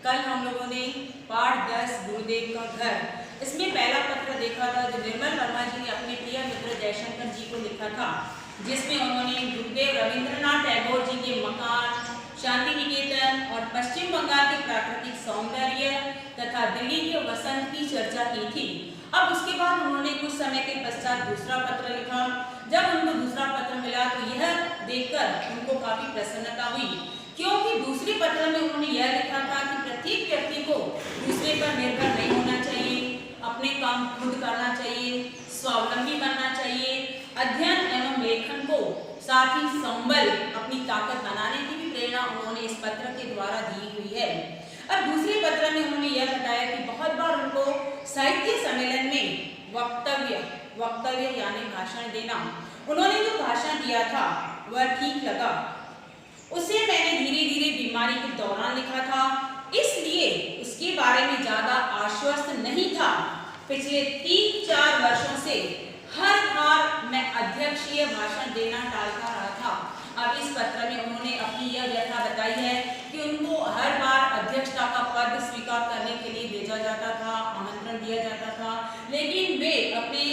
कल हम लोगों ने पाठ 10 गुरुदेव का घर, इसमें पहला पत्र देखा था जो निर्मल वर्मा जी ने अपने प्रिय मित्र जयशंकर जी को लिखा था, जिसमें उन्होंने गुरुदेव रविंद्रनाथ टैगोर जी के मकान, शांति निकेतन और पश्चिम बंगाल के प्राकृतिक सौंदर्य तथा दिल्ली के वसंत की चर्चा की थी। अब उसके बाद उन्होंने कुछ समय के पश्चात दूसरा पत्र लिखा। जब उनको दूसरा पत्र मिला तो यह देखकर उनको काफी प्रसन्नता हुई, क्योंकि दूसरे पत्र में उन्होंने यह लिखा था कि प्रत्येक व्यक्ति को दूसरे पर निर्भर नहीं होना चाहिए, अपने काम खुद करना चाहिए, स्वावलंबी बनना चाहिए। अध्ययन एवं लेखन को साथ ही संबल अपनी ताकत बनाने की भी प्रेरणा उन्होंने इस पत्र के द्वारा दी हुई है। अब दूसरे पत्र में उन्होंने यह बताया कि बहुत बार उनको साहित्य सम्मेलन में वक्तव्य यानी भाषण देना, उन्होंने जो भाषण दिया था वह ठीक लगा। उसे मैंने धीरे धीरे बीमारी के दौरान लिखा था, इसलिए उसके बारे में ज्यादा आश्वस्त नहीं था। पिछले 3-4 वर्षों से हर बार मैं अध्यक्षीय भाषण देना टालता रहा था। अब इस पत्र में उन्होंने अपनी यह व्यथा बताई है कि उनको हर बार अध्यक्षता का पद स्वीकार करने के लिए भेजा जाता था, आमंत्रण दिया जाता था, लेकिन वे अपनी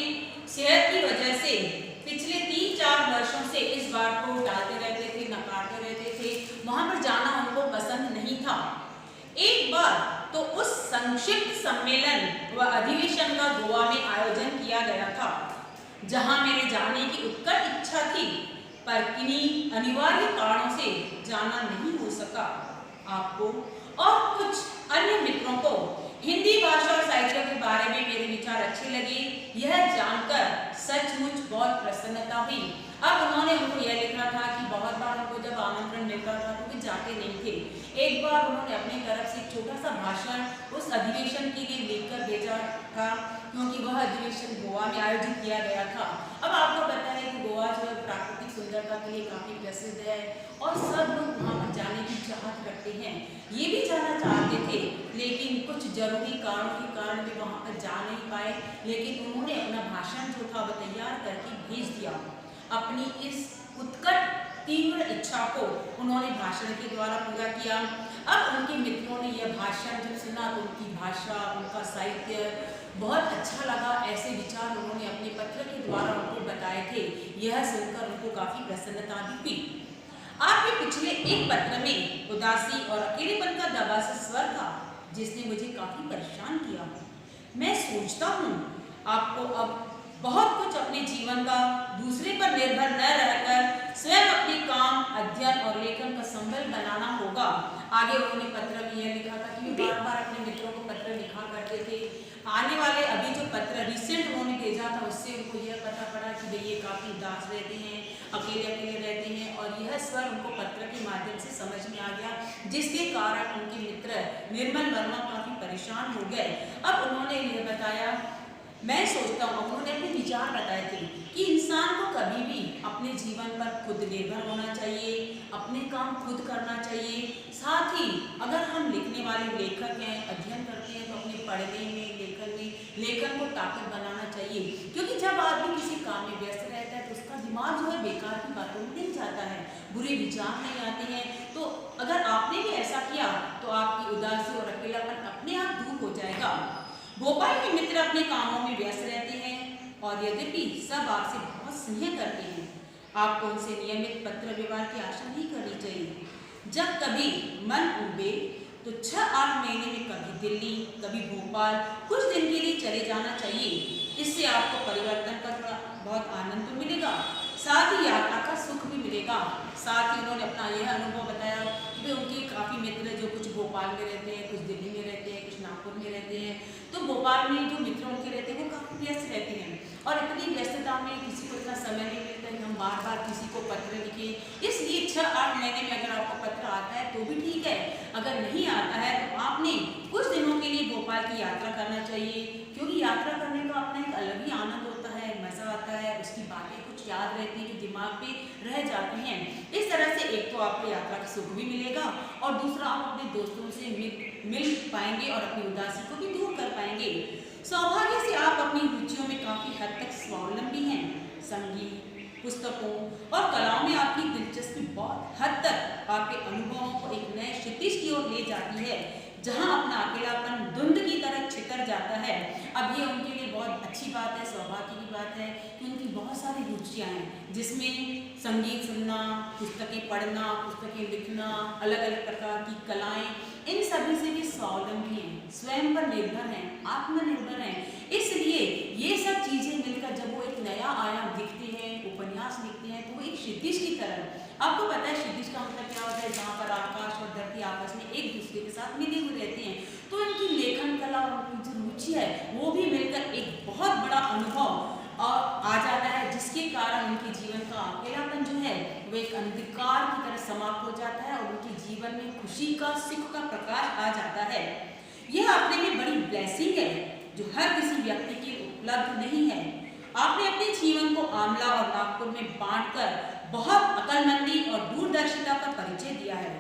सेहत की वजह से पिछले 3-4 वर्षों से इस बात को टालते रहते थे, नकारते रहते थे। वहां पर जाना उनको पसंद नहीं था। एक बार तो उस संक्षिप्त सम्मेलन व अधिवेशन का गोवा में आयोजन किया गया था, जहां मेरे जाने की उत्कट इच्छा थी, पर किन्हीं अनिवार्य कारणों से जाना नहीं हो सका। आपको और कुछ अन्य मित्रों को हिंदी भाषा और साहित्य के बारे में मेरे विचार अच्छे लगे, यह जानकर सचमुच बहुत प्रसन्नता हुई। अब उन्होंने उनको यह लिखा था कि बहुत बार उनको जब आमंत्रण मिलता था तो वे जाते नहीं थे। एक बार उन्होंने अपनी तरफ से एक छोटा सा भाषण उस अधिवेशन के लिए लिखकर भेजा था, क्योंकि वह अधिवेशन गोवा में आयोजित किया गया था। अब आपको पता है कि गोवा जो है प्राकृतिक सुंदरता के लिए काफी प्रसिद्ध है और सब लोग वहाँ पर जाने की चाहत रखते हैं। ये भी जाना चाहते थे, लेकिन कुछ जरूरी कारणों के कारण वे वहाँ पर जा नहीं पाए। लेकिन उन्होंने अपना भाषण जो था वह तैयार करके भेज दिया। अपनी इस उत्कट तीव्र इच्छा को उन्होंने भाषण के द्वारा पूरा किया। अब उनके मित्रों ने यह भाषण जब सुना तो उनकी भाषा, उनका साहित्य बहुत अच्छा लगा। ऐसे विचार उन्होंने अपने पत्र के द्वारा उनको बताए थे। यह सुनकर उनको काफी प्रसन्नता भी हुई। आपके पिछले एक पत्र में उदासी और अकेलेपन का दबा सा स्वर था, जिसने मुझे काफी परेशान किया। मैं सोचता हूँ आपको अब बहुत कुछ अपने जीवन का दूसरे पर निर्भर न रहकर स्वयं अपने काम, अध्ययन और लेखन का संबल बनाना होगा। आगे उन्होंने पत्र में यह लिखा था कि वे बार बार अपने मित्रों को पत्र लिखा करते थे। आने वाले अभी जो पत्र रिसेंट उन्होंने भेजा था उससे उनको यह पता पड़ा कि वे ये काफी उदास रहते हैं, अकेले अकेले रहते हैं, और यह स्वर उनको पत्र के माध्यम से समझ में आ गया, जिसके कारण उनके मित्र निर्मल वर्मा काफी परेशान हो गए। अब उन्होंने यह बताया, मैं सोचता हूँ, उन्होंने अपने विचार बताए थे कि इंसान को कभी भी अपने जीवन पर खुद निर्भर होना चाहिए, अपने काम खुद करना चाहिए। साथ ही अगर हम लिखने वाले लेखक हैं, अध्ययन करते हैं, तो अपने पढ़ने में, लेखन को ताकत बनाना चाहिए, क्योंकि जब आदमी किसी काम में व्यस्त रहता है तो उसका दिमाग जो है बेकार की बातों में नहीं जाता है, बुरे विचार नहीं आते हैं। तो अगर आपने भी ऐसा किया तो आपकी उदासी और अकेलापन अपने आप दूर हो जाएगा। भोपाल के मित्र अपने कामों में व्यस्त रहते हैं और यद्यपि सब आपसे बहुत स्नेह करते हैं, आपको उनसे नियमित पत्र व्यवहार की आशा नहीं करनी चाहिए। जब कभी मन उबे तो 6-8 महीने में कभी दिल्ली, कभी भोपाल कुछ दिन के लिए चले जाना चाहिए। इससे आपको परिवर्तन का थोड़ा बहुत आनंद तो मिलेगा, साथ ही यात्रा का सुख भी मिलेगा। साथ ही उन्होंने अपना यह अनुभव बताया कि उनके काफ़ी मित्र जो कुछ भोपाल में रहते हैं, कुछ दिल्ली में रहते हैं, कुछ नागपुर में रहते हैं। तो भोपाल में जो मित्र उनके रहते हैं वो काफ़ी व्यस्त रहते हैं, और इतनी व्यस्तता में किसी को इतना समय नहीं मिलता है कि हम बार बार किसी को पत्र लिखें। इसलिए 6-8 महीने में अगर आपको पत्र आता है तो भी ठीक है, अगर नहीं आता है तो आपने कुछ दिनों के लिए भोपाल की यात्रा करना चाहिए, क्योंकि यात्रा करने का अपना एक अलग ही आनंद होता है, मज़ा आता है, उसकी बातें कुछ याद रहती हैं जो दिमाग पे रह जाती हैं। इस तरह से एक तो आपको यात्रा का सुख भी मिलेगा और दूसरा आप अपने दोस्तों से मिल पाएंगे और अपनी उदासी को भी दूर कर पाएंगे। सौभाग्य से आप अपनी रुचियों में काफ़ी हद तक स्वावलंबी हैं। संगीत, पुस्तकों और कलाओं में आपकी दिलचस्पी बहुत हद तक आपके अनुभवों को एक नए क्षितिज की ओर ले जाती है, जहाँ अपना अकेलापन धुंध की तरह छितर जाता है। अब ये उनके लिए बहुत अच्छी बात है, सौभाग्य की बात है कि उनकी बहुत सारी रुचियाँ हैं, जिसमें संगीत सुनना, पुस्तकें पढ़ना, पुस्तकें लिखना, अलग अलग प्रकार की कलाएं, इन सभी से भी स्वावलंबी हैं, स्वयं पर निर्भर हैं, आत्मनिर्भर हैं। इसलिए ये सब चीज़ें मिलकर जब वो एक नया आयाम दिखते हैं, उपन्यास लिखते हैं, तो वो एक क्षितिज की तरह, आपको पता है क्षितिज का मतलब क्या होता है, जहाँ पर आकाश और धरती आपस में एक दूसरे के साथ मिले हुए रहते हैं। तो इनकी लेखन कला और उनकी जो रुचि है वो भी मिलकर एक बहुत बड़ा अनुभव और आ जाता है, जिसके कारण उनके जीवन का अकेलापन जो है वो एक अंधकार की तरह समाप्त हो जाता है और उनके जीवन में खुशी का, सुख का प्रकाश आ जाता है। यह अपने में बड़ी ब्लेसिंग है जो हर किसी व्यक्ति के उपलब्ध नहीं है। आपने अपने जीवन को आंवला और नागपुर में बांटकर बहुत अकलमंदी और दूरदर्शिता का परिचय दिया है।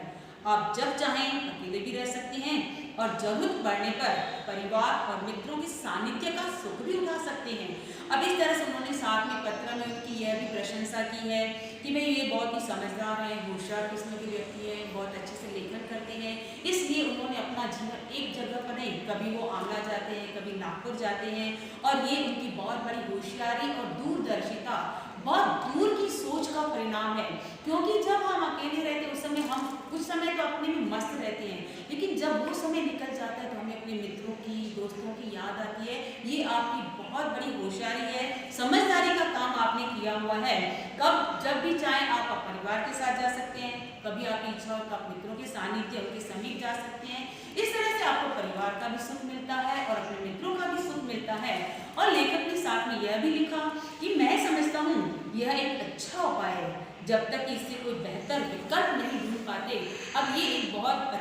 आप जब चाहें अकेले भी रह सकते हैं और जरूरत पड़ने पर परिवार और मित्रों के सानिध्य का सुख भी उठा सकते हैं। अब इस तरह से उन्होंने साथ में पत्र में उनकी यह भी प्रशंसा की है कि भाई ये बहुत ही समझदार हैं, होशियार किस्म के व्यक्ति हैं, बहुत अच्छे से लेखन करते हैं। इसलिए उन्होंने अपना जीवन एक जगह पर नहीं, कभी वो आंवला जाते हैं, कभी नागपुर जाते हैं, और ये उनकी बहुत बड़ी होशियारी और दूरदर्शिता, बहुत दूर की सोच का परिणाम है। क्योंकि जब हम अकेले रहते हैं उस समय हम कुछ समय तो अपने में मस्त रहते हैं, लेकिन जब वो समय निकल जाता है तो हमें अपने मित्रों की, दोस्तों की याद आती है। ये आपकी बहुत बड़ी होशियारी है, समझदारी का काम आपने किया हुआ है। कब जब भी चाहें आप परिवार के साथ जा सकते हैं, कभी आपकी इच्छा हो तो आप मित्रों के सानिध्य, उनके समीप जा सकते हैं। इस तरह से आपको परिवार का भी सुख मिलता है और अपने मित्रों का भी सुख मिलता है। और लेखक ने साथ में यह भी लिखा कि मैं समझता हूँ यह एक अच्छा उपाय है जब तक कि इससे कोई बेहतर विकल्प नहीं ढूंढ पाते। अब ये एक बहुत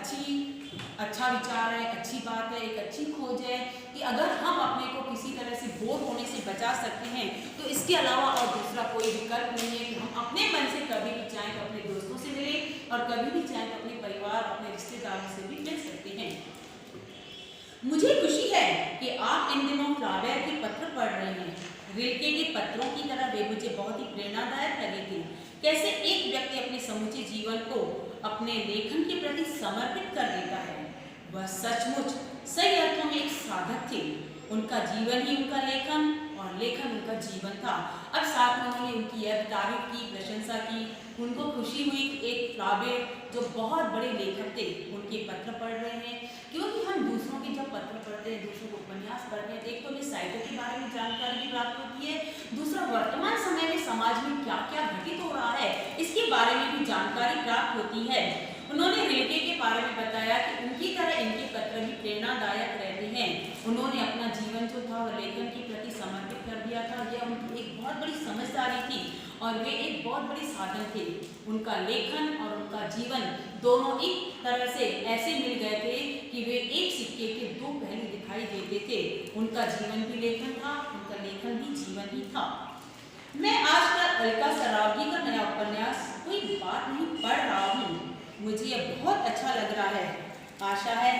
अच्छा विचार है, अच्छी बात है, एक अच्छी खोज है कि अगर हम अपने को किसी तरह से बोर होने से बचा सकते हैं तो इसके अलावा और दूसरा कोई विकल्प नहीं है कि हम अपने मन से कभी भी चाहें तो अपने दोस्तों से मिलें और कभी भी चाहें तो अपने परिवार, अपने रिश्तेदारों से भी मिल सकते हैं। मुझे खुशी है कि आप इन दिनों फ्लावेयर के पत्र पढ़ रहे हैं। रिल्के के पत्रों की तरह वे मुझे बहुत ही प्रेरणादायक लगे थे। कैसे एक व्यक्ति अपने समूचे जीवन को अपने लेखन के प्रति समर्पित कर देता है। वह सचमुच सही अर्थों में एक साधक थे। उनका जीवन ही उनका लेखन और लेखन उनका जीवन था। अब साथ में उन्होंने उनकी यह तारीफ की, प्रशंसा की। उनको खुशी हुई कि एक फ्लावेयर जो बहुत बड़े लेखक थे उनके पत्र पढ़ रहे हैं। क्योंकि हम दूसरों के जब पत्र पढ़ते हैं, दूसरों को उपन्यास पढ़ते हैं, एक तो हमें साहित्य के बारे में जानकारी भी प्राप्त होती है, दूसरा वर्तमान समय में समाज में क्या क्या घटित हो रहा है इसके बारे में भी जानकारी प्राप्त होती है। उन्होंने रिल्के के बारे में बताया कि उनकी तरह इनके पत्र भी प्रेरणादायक रहते हैं। उन्होंने अपना जीवन जो था वह लेखन के प्रति समर्पित कर दिया था। यह उनकी एक बहुत बड़ी समझदारी थी और वे एक बहुत बड़े साधन थे। उनका लेखन और उनका जीवन दोनों एक तरह से ऐसे मिल गए थे कि वे एक सिक्के के दो पहलू दिखाई देते थे। उनका जीवन भी लेखन था, उनका लेखन भी जीवन ही था। मैं आजकल अलका सरावगी का नया उपन्यास कोई बात नहीं पढ़ रहा हूँ। मुझे यह बहुत अच्छा लग रहा है। आशा है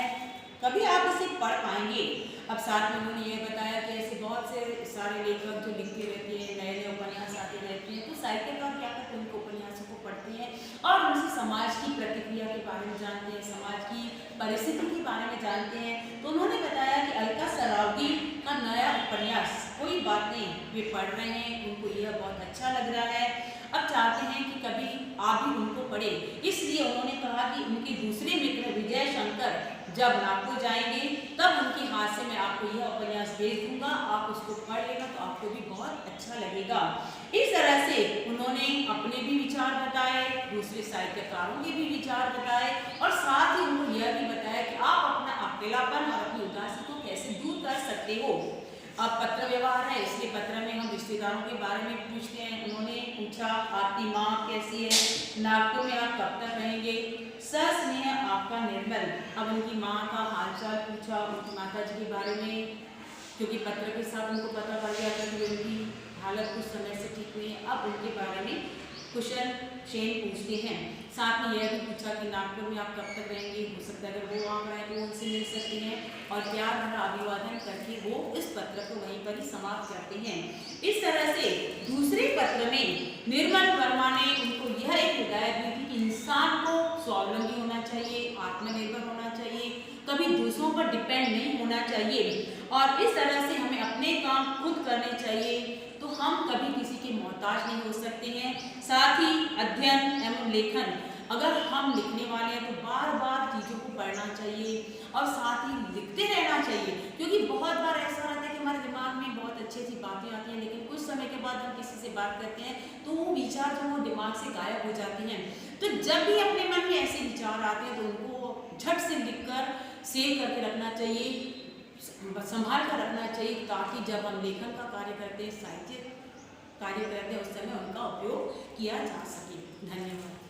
कभी आप इसे पढ़ पाएंगे। अब साथ में उन्होंने यह बताया कि ऐसे बहुत से सारे लेखक जो लिखते रहते हैं, नए नए उपन्यास आते रहते हैं, तो साहित्यकार क्या करते हैं, उनको उपन्यासों को पढ़ते हैं और उनसे समाज की प्रतिक्रिया के बारे में जानते हैं, समाज की परिस्थिति के बारे में जानते हैं। तो उन्होंने बताया कि अलका सरावगी का नया उपन्यास कोई बात नहीं वे पढ़ रहे हैं, उनको यह बहुत अच्छा लग रहा है। अब चाहते हैं कि कभी आप भी उनको पढ़े। इसलिए उन्होंने कहा कि उनके दूसरे मित्र विजय शंकर जब नागपुर जाएंगे तब उनके हाथ से मैं आपको यह उपन्यास भेज दूंगा, आप उसको पढ़ लेना तो आपको भी बहुत अच्छा लगेगा। इस तरह से उन्होंने अपने भी विचार बताए, दूसरे साहित्यकारों के भी विचार बताए और साथ ही उन्होंने यह भी बताया कि आप अपना अकेलापन और अपनी उदासी को कैसे दूर कर सकते हो। अब पत्र व्यवहार है, इसलिए पत्र में हम रिश्तेदारों के बारे में पूछते हैं। उन्होंने पूछा आपकी माँ कैसी है, नागपुर में आप कब तक रहेंगे, सस्नेह आपका निर्मल। अब उनकी माँ का हालचाल पूछा, उनकी माता जी के बारे में, क्योंकि पत्र के साथ उनको पता पड़ गया था कि उनकी हालत कुछ समय से ठीक नहीं है। अब उनके बारे में कुशल क्षेम पूछते हैं। साथ में यह भी पूछा कि नागपुर में आप कब तक रहेंगे, हो सकता है अगर वो वहाँ पर आए तो उनसे मिल सकते हैं और प्यार भरा अभिवादन करके वो इस पत्र को वहीं पर ही समाप्त करते हैं। इस तरह से दूसरे पत्र में निर्मल वर्मा ने उनको यह एक हिदायत दी थी कि इंसान को स्वावलंबी होना चाहिए, आत्मनिर्भर होना चाहिए, कभी दूसरों पर डिपेंड नहीं होना चाहिए और इस तरह से हमें अपने काम खुद करने चाहिए, तो हम कभी किसी के मोहताज नहीं हो सकते हैं। साथ ही अध्ययन एवं लेखन, अगर हम लिखने वाले हैं तो बार बार चीज़ों को पढ़ना चाहिए और साथ ही लिखते रहना चाहिए, क्योंकि बहुत बार ऐसा रहता है कि हमारे दिमाग में बहुत अच्छी अच्छी बातें आती हैं, लेकिन कुछ समय के बाद हम किसी से बात करते हैं तो वो विचार जो वो दिमाग से गायब हो जाते हैं। तो जब भी अपने मन में ऐसे विचार आते हैं तो उनको झट से लिखकर सेव करके रखना चाहिए, संभाल कर रखना चाहिए, ताकि जब हम लेखन का कार्य करते हैं, साहित्य कार्य करते हैं, उस समय उनका उपयोग किया जा सके। धन्यवाद।